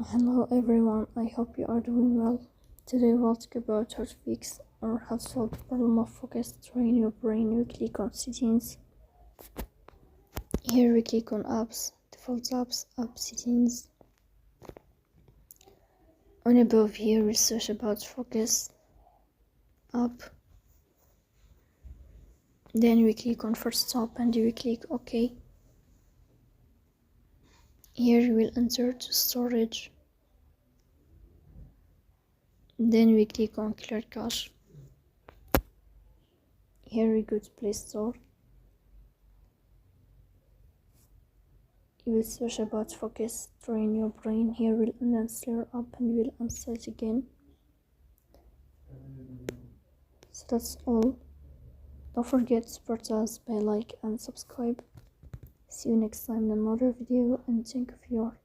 Hello everyone, I hope you are doing well. Today we'll talk about how to fix or how to solve the problem of focus. Train your brain. We click on settings. Here we click on apps, default apps, app settings. On above here we search about focus app. Then we click on first stop and we click OK. Here you will enter to storage. Then we click on clear cache. Here we go to Play Store. You will search about focus, train your brain. Here we'll uninstall up and we'll uninstall it again. So that's all. Don't forget to support us by like and subscribe. See you next time in another video, and thank you for your